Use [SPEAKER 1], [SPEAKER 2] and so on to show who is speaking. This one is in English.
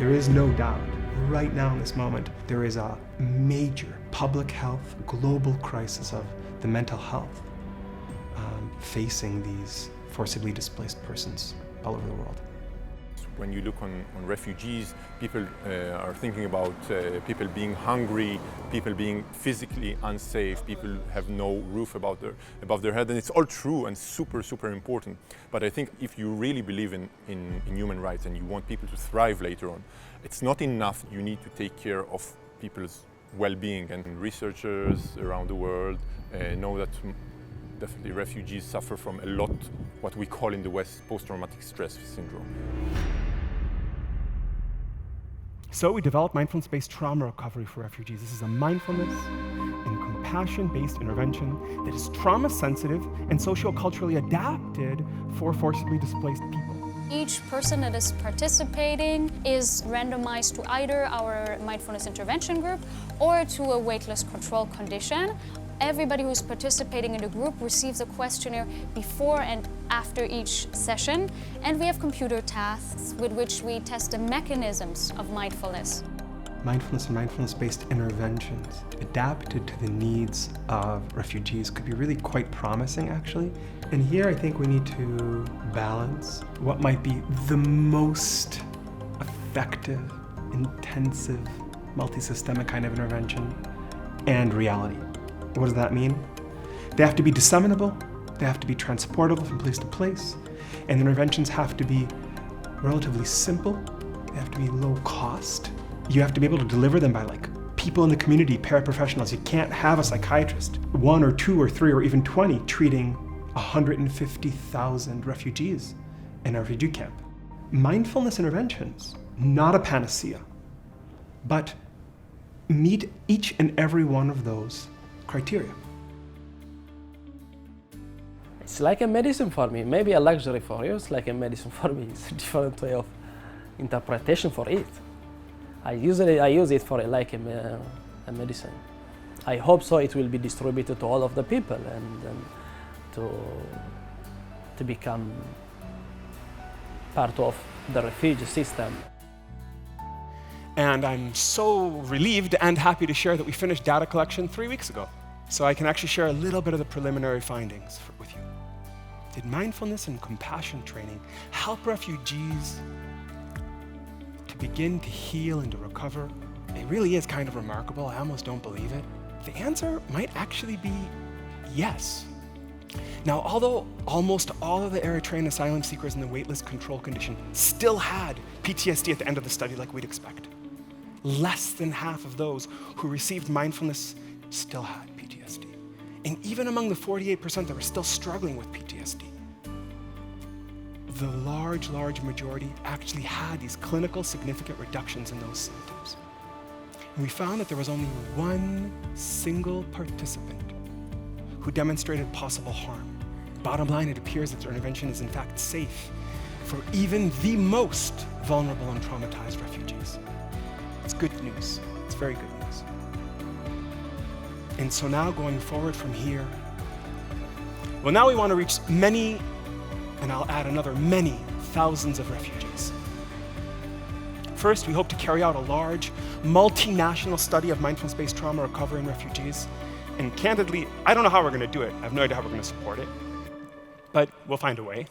[SPEAKER 1] There is no doubt, right now in this moment, there is a major public health, global crisis of the mental health facing these forcibly displaced persons all over the world.
[SPEAKER 2] When you look on refugees, people are thinking about people being hungry, people being physically unsafe, people have no roof above their head, and it's all true and super, super important. But I think if you really believe in human rights and you want people to thrive later on, it's not enough. You need to take care of people's well-being, and researchers around the world know that definitely refugees suffer from a lot what we call in the West post-traumatic stress syndrome.
[SPEAKER 1] So we developed mindfulness-based trauma recovery for refugees. This is a mindfulness and compassion-based intervention that is trauma-sensitive and socioculturally adapted for forcibly displaced people.
[SPEAKER 3] Each person that is participating is randomized to either our mindfulness intervention group or to a waitlist control condition. Everybody who's participating in the group receives a questionnaire before and after each session, and we have computer tasks with which we test the mechanisms of mindfulness.
[SPEAKER 1] Mindfulness and mindfulness-based interventions adapted to the needs of refugees could be really quite promising, actually. And here I think we need to balance what might be the most effective, intensive, multi-systemic kind of intervention and reality. What does that mean? They have to be disseminable, they have to be transportable from place to place, and the interventions have to be relatively simple, they have to be low cost. You have to be able to deliver them by people in the community, paraprofessionals. You can't have a psychiatrist, 1 or 2 or 3 or even 20 treating 150,000 refugees in a refugee camp. Mindfulness interventions, not a panacea, but meet each and every one of those criteria.
[SPEAKER 4] It's like a medicine for me, maybe a luxury for you, it's like a medicine for me. It's a different way of interpretation for it. I use it for like a medicine. I hope so it will be distributed to all of the people and to become part of the Refuge system.
[SPEAKER 1] And I'm so relieved and happy to share that we finished data collection 3 weeks ago. So I can actually share a little bit of the preliminary findings with you. Did mindfulness and compassion training help refugees to begin to heal and to recover? It really is kind of remarkable. I almost don't believe it. The answer might actually be yes. Now, although almost all of the Eritrean asylum seekers in the waitlist control condition still had PTSD at the end of the study like we'd expect, less than half of those who received mindfulness still had PTSD. And even among the 48% that were still struggling with PTSD, the large majority actually had these clinical significant reductions in those symptoms. And we found that there was only one single participant who demonstrated possible harm. Bottom line, it appears that their intervention is in fact safe for even the most vulnerable and traumatized refugees. It's good news. It's very good news. And so now going forward from here, well, now we want to reach many, and I'll add another many, thousands of refugees. First, we hope to carry out a large, multinational study of mindfulness-based trauma recovery in refugees. And candidly, I don't know how we're going to do it. I have no idea how we're going to support it, but we'll find a way.